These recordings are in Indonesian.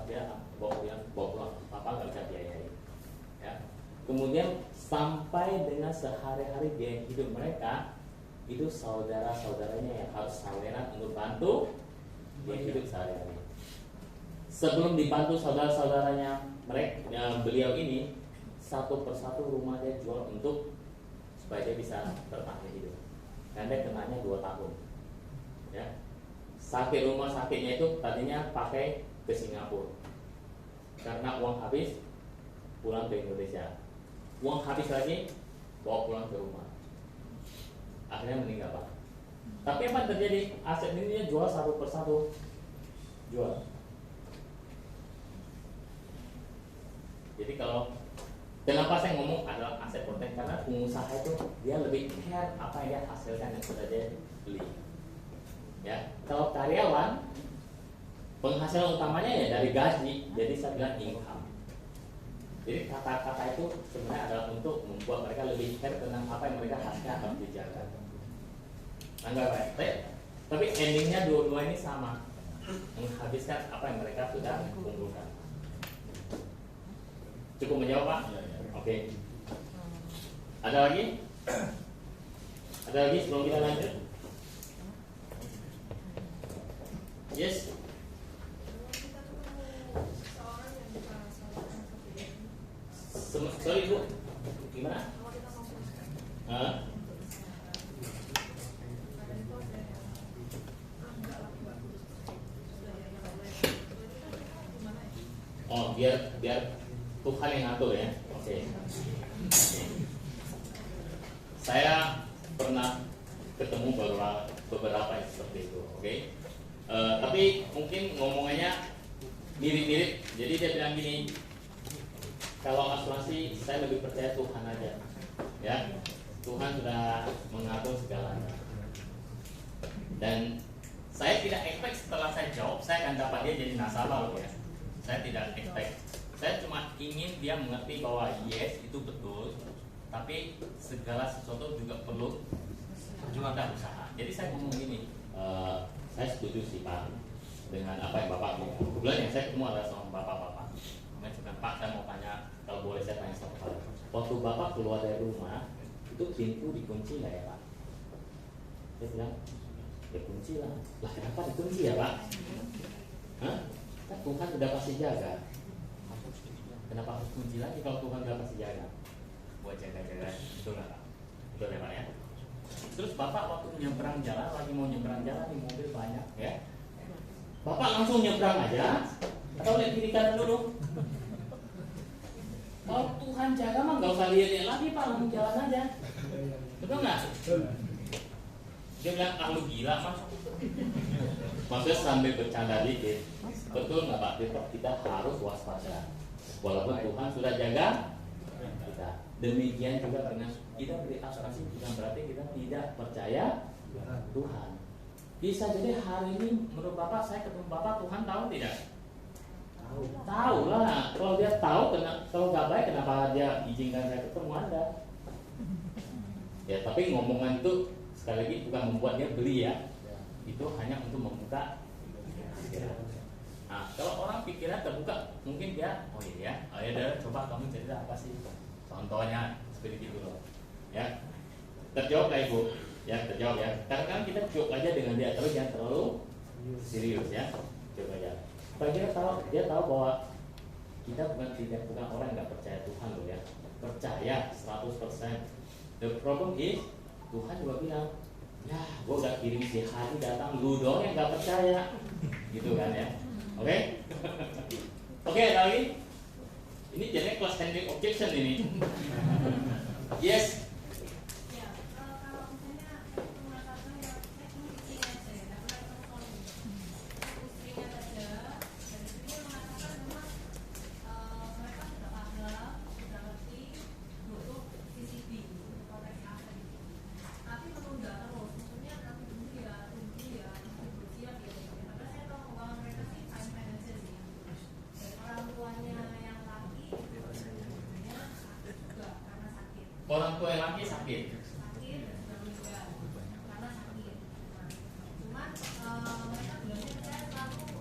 dia bawa pulang, papa nggak bisa biayai. Ya. Kemudian sampai dengan sehari-hari biaya hidup mereka itu saudara-saudaranya yang harus saweran untuk bantu biaya hidup sehari-hari. Sebelum dibantu saudara-saudaranya beliau ini, satu persatu rumah dia jual untuk supaya dia bisa bertahan hidup. Dan dia kenanya 2 tahun. Ya. Sakit rumah sakitnya itu tadinya pakai ke Singapura. Karena uang habis, pulang ke Indonesia. Uang habis lagi, bawa pulang ke rumah. Akhirnya meninggal, Pak. Tapi apa yang terjadi? Aset ini dia jual satu persatu. Jual. Jadi kalau kenapa saya ngomong adalah aset protek, karena pengusaha itu dia lebih care apa yang dia hasilkan yang sudah dia beli. Ya, kalau karyawan penghasilan utamanya ya dari gaji, jadi saya bilang income. Jadi kata-kata itu sebenarnya adalah untuk membuat mereka lebih care tentang apa yang mereka hasilkan harus dijaga. Anggap baik, tapi endingnya dua-dua ini sama, menghabiskan apa yang mereka sudah kumpulkan. Cukup menjawab, Pak? Oke. Ada lagi? Ada lagi sebelum kita lanjut? Yes. Sorry Bu, gimana? Oh, biar Tuhan yang ngatur ya. Oke. Saya pernah ketemu beberapa yang seperti itu. Oke. Tapi mungkin ngomongannya mirip-mirip. Jadi dia bilang gini, kalau asuransi saya lebih percaya Tuhan aja. Ya, Tuhan sudah mengatur segalanya. Dan saya tidak expect setelah saya jawab saya akan dapat dia jadi nasabah loh ya. Saya tidak expect. Saya cuma ingin dia mengerti bahwa yes itu betul, tapi segala sesuatu juga perlu perjuangan usaha. Jadi saya ngomong gini, saya setuju sih Pak dengan apa yang Bapak ngomong. Kebetulan yang saya ketemu adalah sama Bapak-bapak. Kemudian saya bilang, Pak, saya mau tanya, kalau boleh saya tanya satu hal. Waktu Bapak keluar dari rumah, itu pintu dikunci nggak ya Pak? Saya bilang, ya kunci lah. Lah kenapa dikunci ya Pak? Hah? Kan Tuhan sudah pasti jaga. Kenapa harus kunci lagi kalau Tuhan sudah pasti jaga? Buat jaga-jaga, betul nggak Pak? Betul ya Pak ya? Terus Bapak waktu nyebrang jalan, lagi mau nyebrang jalan di mobil banyak ya, Bapak langsung nyebrang aja atau lihat kiri kanan dulu? Kalau Tuhan jaga mah nggak usah lihat lagi Pak, langsung jalan aja. Betul nggak? Dia bilang, ah lu gila Mas. Maksudnya sambil bercanda dikit. Betul nggak Pak? Kita harus waspada. Walaupun Tuhan sudah jaga kita. Demikian juga dengan kita beri asuransi, bukan berarti kita tidak percaya Tuhan. Bisa jadi hari ini menurut Bapak, saya ketemu Bapak, Tuhan tahu tidak? Tahu lah. Kalau dia tahu, kalau nggak baik kenapa dia izinkan saya ketemu Anda? Ya, tapi ngomongan itu sekali lagi bukan membuat dia beli ya. Itu hanya untuk membuka pikiran. Nah, kalau orang pikiran terbuka, mungkin dia, oh iya, ayo coba kamu cerita apa sih? Contohnya seperti itu loh. Ya, terjawab lah Ibu. Ya, terjawab ya. Kadang-kadang kita cukup aja dengan dia terus, jangan terlalu serius ya. Coba aja. Supaya dia tahu bahwa kita bukan orang yang nggak percaya Tuhan loh ya. Percaya 100%. The problem is Tuhan juga bilang, ya, gue udah kirim si Hari datang, lu dong yang nggak percaya, gitu kan ya. Oke? Oke, lagi. Ini jadinya class standing objection ini. Yes. Orang tua yang laki sakit. Karena sakit. Cuman mereka bilangnya saya tahu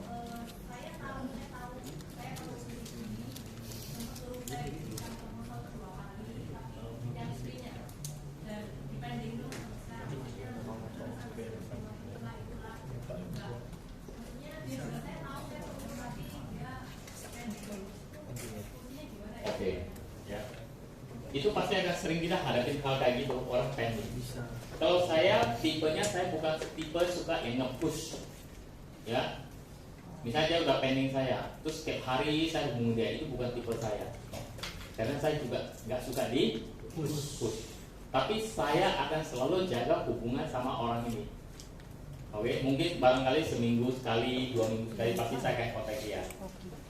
Itu pasti akan sering kita hadapin hal kayak gitu, orang pending. Kalau saya tipenya, saya bukan tipe suka yang nge-push, ya. Misalnya dia udah pending saya, terus setiap hari saya hubungi dia, itu bukan tipe saya. Karena saya juga nggak suka di push. Tapi saya akan selalu jaga hubungan sama orang ini. Oke, mungkin barangkali seminggu sekali, 2 minggu sekali pasti saya akan kontak dia.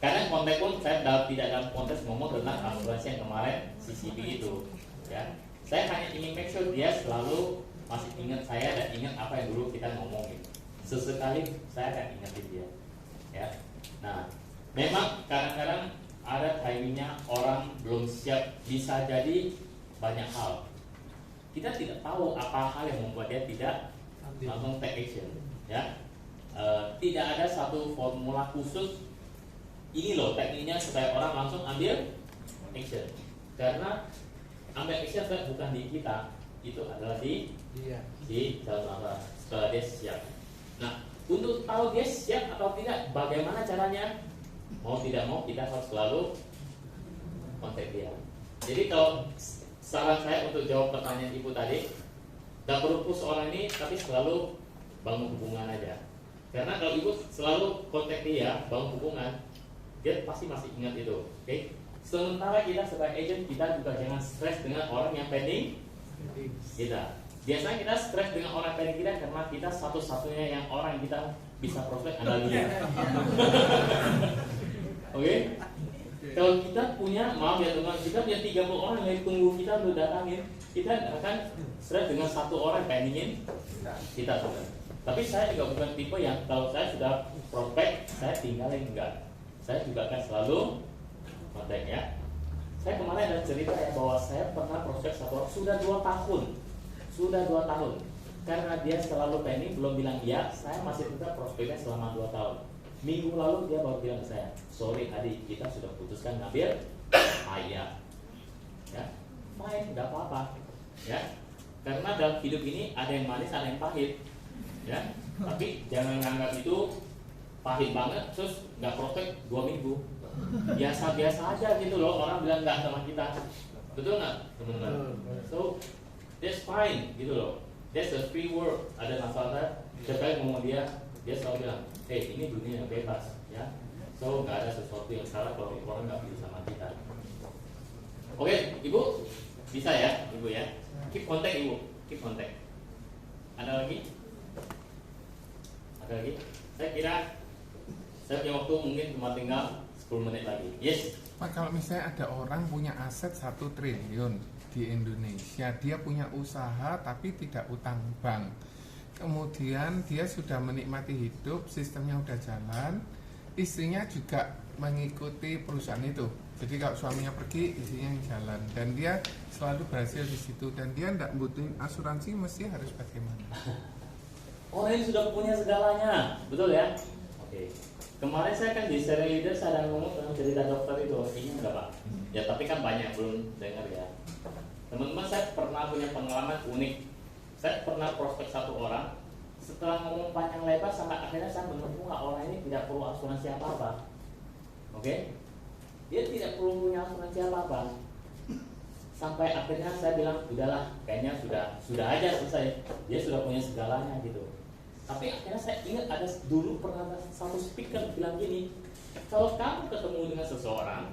Karena kontak pun saya tidak dalam konteks ngomong tentang asuransi yang kemarin CCB itu, ya. Saya hanya ingin make sure dia selalu masih ingat saya dan ingat apa yang dulu kita ngomongin. Sesekali saya akan ingatin dia, ya. Nah, memang kadang-kadang ada timingnya orang belum siap, bisa jadi banyak hal. Kita tidak tahu apa hal yang membuat dia tidak langsung take action, ya. Tidak ada satu formula khusus. Ini loh tekniknya supaya orang langsung ambil action. Karena ambil action bukan di kita, itu adalah di dalam apa setelah dia siap. Nah, untuk tahu dia siap atau tidak, bagaimana caranya? Mau tidak mau kita harus selalu kontak dia. Jadi kalau saran saya untuk jawab pertanyaan ibu tadi, gak perlu push orang ini, tapi selalu bangun hubungan aja. Karena kalau ibu selalu kontak dia, bangun hubungan, dia pasti masih ingat itu, oke? Sementara kita sebagai agent, kita juga jangan stres dengan orang yang pending kita. Biasanya kita stres dengan orang pending kita karena kita satu-satunya yang orang yang kita bisa prospek analisa. Oke? Kalau kita punya, maaf ya teman, kita punya 30 orang yang tunggu kita untuk datangin, kita akan stres dengan satu orang pendingin kita sudah. Tapi saya juga bukan tipe yang kalau saya sudah prospek, saya tinggalin, enggak. Saya juga akan selalu kontak, ya. Saya kemarin ada cerita ya bahwa saya pernah prospek satu orang sudah 2 tahun. Sudah 2 tahun. Karena dia selalu pending, belum bilang iya, saya masih tetap prospeknya selama 2 tahun. Minggu lalu dia baru bilang ke saya, sorry adik, kita sudah putuskan ngambil ayah. Ya, fine, nggak apa-apa. Ya, karena dalam hidup ini ada yang manis, ada yang pahit. Ya, tapi jangan menganggap itu pahit banget terus nggak prospek 2 minggu. Biasa-biasa aja gitu loh, orang bilang nggak sama kita. Betul nggak, teman-teman? So that's fine gitu loh. That's a free world. Ada masalah, setiap ngomong dia selalu bilang, hey, ini dunia yang bebas, ya. So nggak ada sesuatu yang salah kalau orang nggak pilih sama kita. Oke, ibu bisa ya, ibu ya. Keep contact ibu, keep contact. Ada lagi? Ada lagi? Saya kira saya punya waktu mungkin cuma tinggal 10 menit lagi. Yes. Pak, kalau misalnya ada orang punya aset 1 triliun di Indonesia, dia punya usaha tapi tidak utang bank. Kemudian dia sudah menikmati hidup, sistemnya udah jalan, istrinya juga mengikuti perusahaan itu. Jadi kalau suaminya pergi, istrinya yang jalan, dan dia selalu berhasil di situ, dan dia tidak butuhin asuransi, mesti harus bagaimana? Orang ini sudah punya segalanya, betul ya? Oke. Kemarin saya kan di seri leader saya ngomong tentang cerita dokter itu, ini enggak Pak? Ya tapi kan banyak belum dengar ya. Teman-teman, saya pernah punya pengalaman unik. Saya pernah prospek satu orang. Setelah ngomong panjang lebar sampai akhirnya saya menemukan orang ini tidak perlu asuransi apa-apa. Oke? Dia tidak perlu punya asuransi apa-apa. Sampai akhirnya saya bilang, udahlah, kayaknya sudah aja selesai. Dia sudah punya segalanya gitu. Tapi akhirnya saya ingat ada dulu pernah satu speaker bilang gini, kalau kamu ketemu dengan seseorang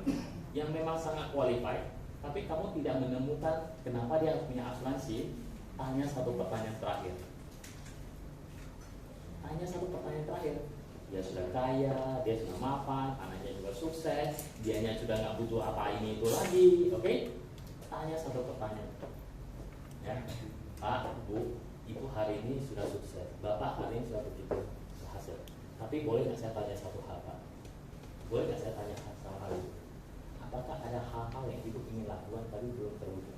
yang memang sangat qualified, tapi kamu tidak menemukan kenapa dia harus punya asuransi, tanya satu pertanyaan terakhir. Tanya satu pertanyaan terakhir. Dia sudah kaya, dia sudah mapan, anaknya juga sukses, dianya sudah nggak butuh apa ini itu lagi, oke? Tanya satu pertanyaan. Ya, Pak, Bu, Ibu hari ini sudah sukses, Bapak hari ini sudah begitu berhasil. Tapi boleh nggak saya tanya satu hal, Pak? Boleh nggak saya tanya satu hal itu? Apakah ada hal-hal yang Ibu ingin lakukan tapi belum terwujud?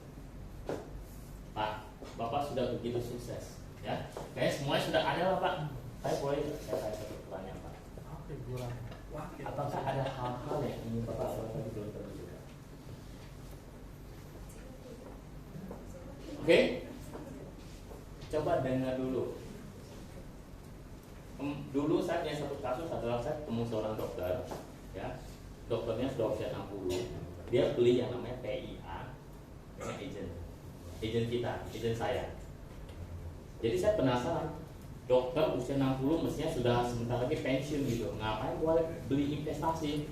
Pak, Bapak sudah begitu sukses, ya? Kayaknya semuanya sudah ada lah, Pak. Saya boleh nggak saya tanya satu pertanyaan, Pak? Apakah ada hal-hal yang ingin Bapak lakukan tapi belum terwujud? Oke? Coba dengar dulu. Dulu saya punya satu kasus adalah saya ketemu seorang dokter, ya. Dokternya sudah usia 60. Dia beli yang namanya PIA. dengan agent kita, agent saya. Jadi saya penasaran, dokter usia 60 mestinya sudah sebentar lagi pensiun gitu, ngapain gua beli investasi?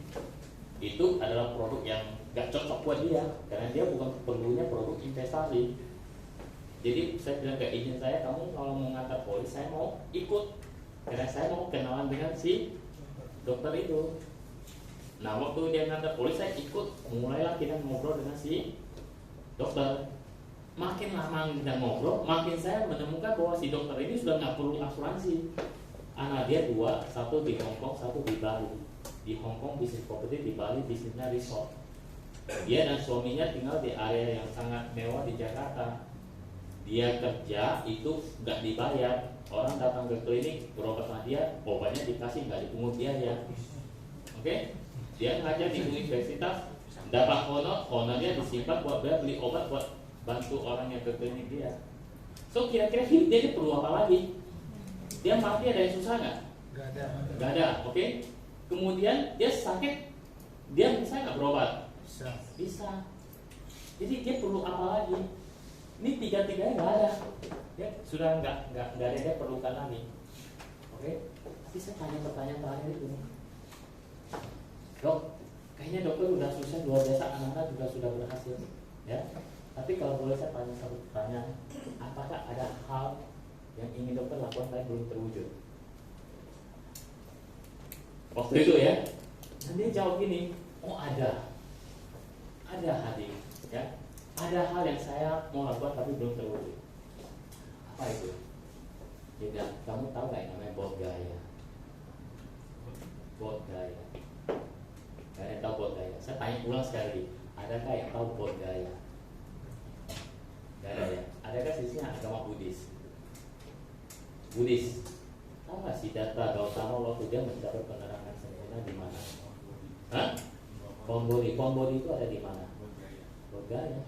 Itu adalah produk yang gak cocok buat dia, karena dia bukan perlunya produk investasi. Jadi saya bilang ke agent saya, kamu kalau mau ngantar polis, saya mau ikut, karena saya mau kenalan dengan si dokter itu. Nah waktu dia ngantar polis, saya ikut, mulailah kita ngobrol dengan si dokter. Makin lama kita ngobrol, makin saya menemukan bahwa si dokter ini sudah nggak perlu asuransi. Anak dia dua, satu di Hong Kong, satu di Bali. Di Hong Kong bisnis properti, di Bali bisnisnya resort. Dia dan suaminya tinggal di area yang sangat mewah di Jakarta. Dia kerja itu nggak dibayar. Orang datang ke klinik berobat sama dia, obatnya dikasih, nggak dipungut biaya. Oke? Dia ngajar di universitas, dapat honornya disimpan buat beli obat buat bantu orang yang ke klinik dia. So kira-kira hidup dia perlu apa lagi? Dia mati ada yang susah nggak? Nggak ada. Oke? Kemudian dia sakit, dia bisa nggak berobat? Bisa. Jadi dia perlu apa lagi? Ini tiga-tiganya nggak ada. Ya sudah nggak ada dia perlukan lagi. Oke? Tapi saya tanya pertanyaan terakhir itu, dok, kayaknya dokter udah sukses luar biasa, anak-anak juga sudah berhasil, ya. Tapi kalau boleh saya tanya satu pertanyaan, apakah ada hal yang ingin dokter lakukan tapi belum terwujud? Waktu itu ya, dan dia jawab gini, oh ada Hadi, ya, ada hal yang saya mau lakukan tapi belum terwujud. Apa itu? Dia bilang, kamu tahu nggak yang namanya bot gaya? Bot gaya. Gak ada yang tahu bot gaya. Saya tanya ulang sekali, adakah yang tahu bot gaya? Gak ada ya. Adakah sisinya agama Buddhis? Tahu nggak sih data Gautama waktu dia mencapai penerangan sempurna di mana? Hah? Pombodi itu ada di mana? Bot gaya.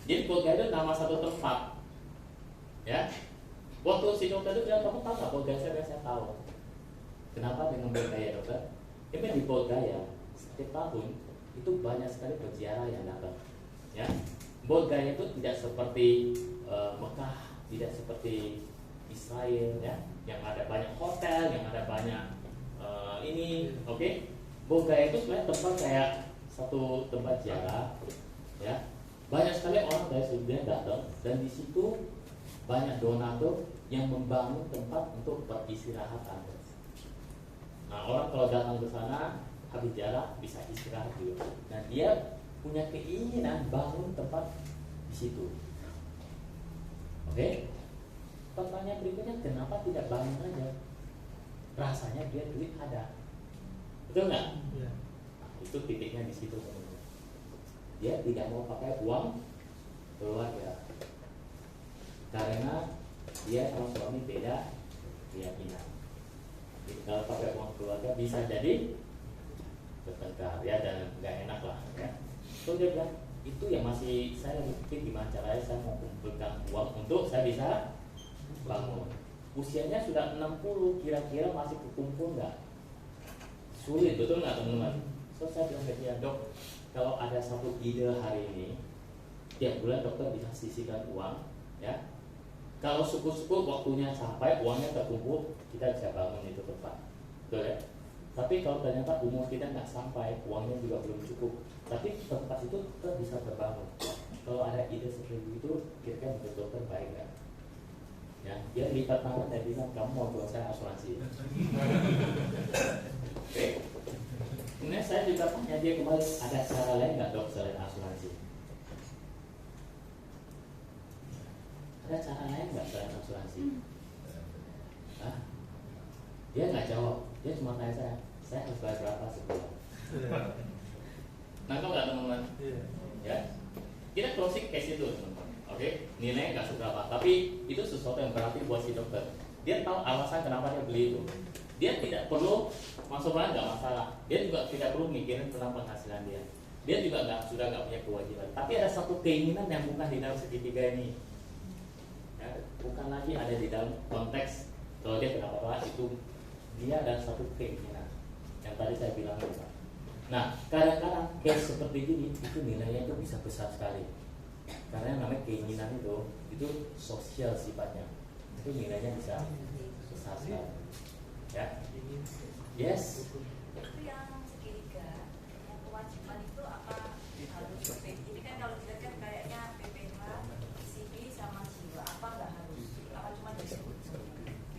Jadi bot gaya itu nama satu tempat, ya. Waktu si dokter itu bilang, kamu tahu nggak bot gaya? Saya tahu. Kenapa dengan bot gaya, dokter? Ini di bot gaya setiap tahun itu banyak sekali peziarah yang datang. Ya, bot gaya itu tidak seperti Mekah, tidak seperti Israel, ya, yang ada banyak hotel, yang ada banyak oke. Bot gaya itu sebenarnya tempat kayak satu tempat ziarah, ya. Banyak sekali orang dari seluruh dunia datang, dan di situ banyak donatur yang membangun tempat untuk peristirahatan. Nah, orang kalau datang ke sana habis ziarah bisa istirahat juga. Nah, dia punya keinginan bangun tempat di situ. Oke? Pertanyaan berikutnya, kenapa tidak bangun aja? Rasanya dia duit ada. Betul nggak? Ya. Nah, itu titiknya di situ. Dia tidak mau pakai uang keluarga, karena dia sama suami beda keyakinan. Jadi kalau pakai uang keluarga bisa jadi bertengkar, ya, dan nggak enak lah, ya. So dia bilang, itu yang masih saya lagi pikir gimana caranya saya mau kumpulkan uang untuk saya bisa bangun. Usianya sudah 60, kira-kira masih kekumpul nggak? Sulit, betul nggak teman-teman? So saya bilang ke dia, dok, kalau ada satu ide hari ini, tiap bulan dokter bisa sisihkan uang, ya. Kalau syukur-syukur waktunya sampai, uangnya terkumpul, kita bisa bangun itu tempat, betul ya? Tapi kalau ternyata umur kita nggak sampai, uangnya juga belum cukup, tapi tempat itu tetap bisa terbangun. Kalau ada ide seperti itu, kira-kira menurut dokter baik nggak? Ya, dia lipat tangan dan bilang, kamu mau buat saya asuransi. Oke. Kemudian saya juga tanya dia kembali, ada cara lain nggak dok selain asuransi? Ada cara lain nggak selain asuransi? Hah? Dia nggak jawab. Dia cuma tanya saya harus bayar berapa sebulan? Nangkep nggak teman-teman? Ya, kita closing case itu teman-teman. Oke, nilainya nggak seberapa, tapi itu sesuatu yang berarti buat si dokter. Dia tahu alasan kenapa dia beli itu. Dia tidak perlu masuk bulan nggak masalah. Dia juga tidak perlu mikirin tentang penghasilan dia. Dia juga sudah nggak punya kewajiban. Tapi ada satu keinginan yang bukan di dalam segitiga ini. Ya, bukan lagi ada di dalam konteks kalau dia kenapa itu. Dia ada satu keinginan yang tadi saya bilang, Nah, kadang-kadang case seperti ini itu nilainya itu bisa besar sekali. Karena yang namanya keinginan itu sosial sifatnya. Itu nilainya bisa besar sekali. Ya. Yes. Itu yang segitiga, yang kewajiban itu apa harus ini kan kalau kita kan kayaknya PPH, CP sama jiwa apa nggak harus? Apa cuma disebut?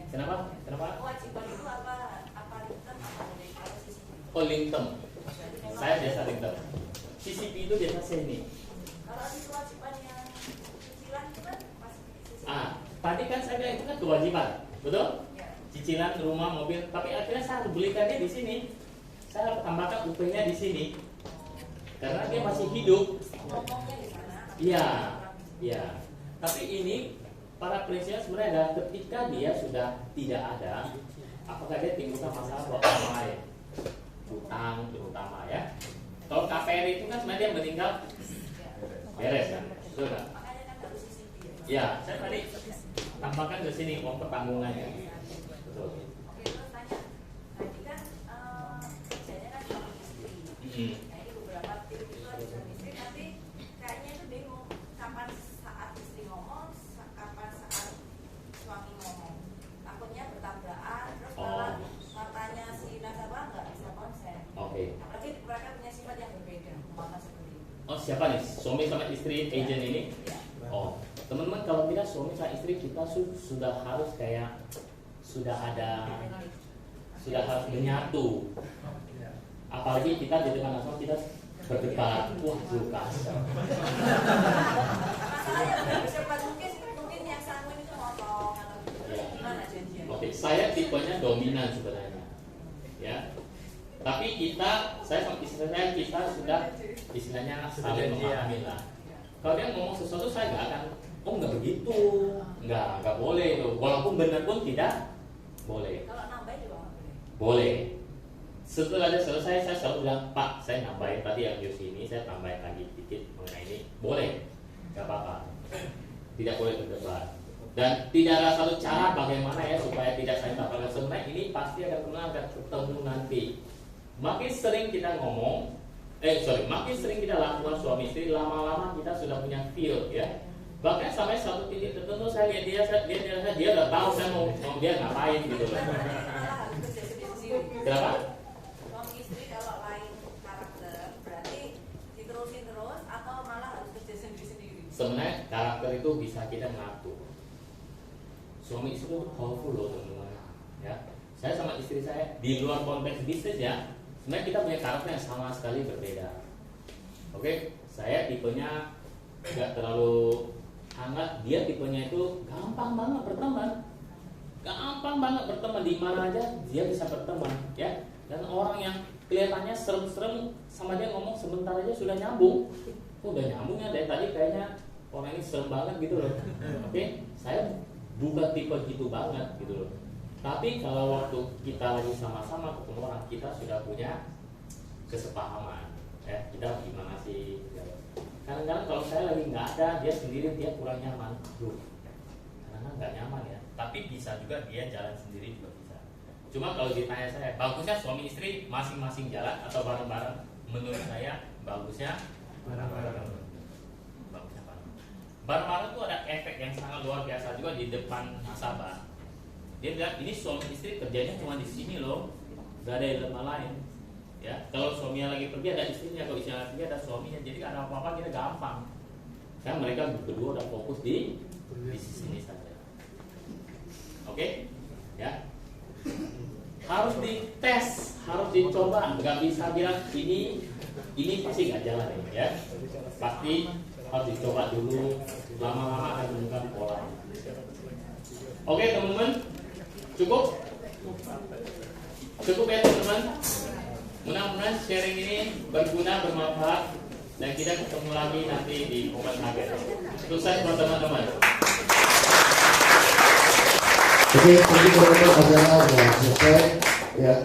Kenapa? Kewajiban itu apa lingkem apa boleh kalau CCP? Oh, lingkem. Saya biasa lingkem. CCP itu biasa seni. Kalau di kewajiban yang cicilan itu kan masih CCP. Tadi kan saya bilang itu kan kewajiban, betul? Ya. Cicilan rumah, mobil, tapi akhirnya saya belikannya di sini. Saya tambahkan UP-nya di sini. Karena dia masih hidup. Ngomongnya di sana. Iya. Tapi ini para prinsipnya sebenarnya adalah ketika dia sudah tidak ada, apakah dia timbulkan masalah buat orang lain? Utang terutama ya. Kalau KPR itu kan sebenarnya dia meninggal beres kan? Betul kan? Makanya kan harus CCP. Ya, saya tadi tambahkan ke sini uang pertanggungannya. Betul. Oke, terus tanya. Tadi kan kerjanya kan suami istri. Nah, ini beberapa tips itu ada suami istri, tapi kayaknya itu bingung kapan saat istri ngomong, kapan saat suami ngomong. Takutnya bertabrakan, terus malah matanya si nasabah nggak bisa konsen. Oke. Apalagi mereka punya sifat yang berbeda, maka seperti itu. Oh, siapa nih? Suami sama istri agent ini? Ya. Oh, teman-teman, kalau tidak suami sama istri kita sudah harus kayak sudah harus menyatu. Apalagi kita di depan langsung kita berdebat, wah Lukas. Masalahnya udah berdebat mungkin yang sangun itu ngomong atau gimana janjian? Oke, saya tipenya dominan sebenarnya, ya. Tapi saya sama istri saya kita sudah istilahnya saling memahami lah. Kalau dia ngomong sesuatu saya nggak akan, nggak begitu, nggak boleh itu. Walaupun benar pun tidak boleh. Kalau nambahin juga nggak boleh. Boleh. Setelah dia selesai, saya selalu bilang, Pak, saya nambahin tadi yang jus ini, saya tambahin lagi dikit mengenai ini. Boleh, nggak apa-apa. Tidak boleh berdebat. Dan tidak ada satu cara bagaimana ya supaya tidak saling tambahkan. Sebenarnya ini pasti akan ketemu nanti. Makin sering kita ngomong, makin sering kita lakukan suami istri, lama-lama kita sudah punya feel ya. Bahkan sampai satu titik tertentu saya lihat dia udah tahu saya mau dia ngapain gitu loh. Malah harus kerja sendiri-sendiri. Kenapa? Suami istri kalau lain karakter berarti diterusin terus atau malah harus kerja sendiri-sendiri. Sebenarnya karakter itu bisa kita ngatur. Suami istri itu powerful loh teman-teman. Ya, saya sama istri saya di luar konteks bisnis ya, sebenarnya kita punya karakter yang sama sekali berbeda. Oke, saya tipenya nggak terlalu hangat, dia tipenya itu gampang banget berteman, di mana aja dia bisa berteman, ya. Dan orang yang kelihatannya serem-serem sama dia ngomong sebentar aja sudah nyambung, udah nyambung ya dari tadi kayaknya orang ini serem banget gitu loh. Oke, saya bukan tipe gitu banget gitu loh. Tapi kalau waktu kita lagi sama-sama ketemu orang, kita sudah punya kesepahaman, ya kita gimana sih? Kadang-kadang kalau saya lagi nggak ada, dia sendiri dia kurang nyaman, karena nggak nyaman ya. Tapi bisa juga dia jalan sendiri juga bisa. Cuma kalau ditanya saya, bagusnya suami istri masing-masing jalan atau bareng-bareng? Menurut saya bagusnya bareng-bareng. Bareng-bareng tuh ada efek yang sangat luar biasa juga di depan nasabah. Dia bilang ini suami istri kerjanya cuma di sini loh, nggak ada di tempat lain. Ya, kalau suaminya lagi pergi ada istrinya, kalau istrinya lagi pergi ada suaminya. Jadi ada apa-apa kita gampang. Kan mereka berdua udah fokus di sini saja. Oke? Ya. Harus dites, harus dicoba. Nggak bisa bilang ini pasti nggak jalan ya. Pasti harus dicoba dulu. Lama-lama akan menemukan pola. Oke teman-teman, cukup ya teman-teman. Mudah-mudahan sharing ini berguna, bermanfaat, dan kita ketemu lagi nanti di Copenhagen. Sukses buat teman-teman. Oke, tadi teman-teman acara sudah selesai. Ya.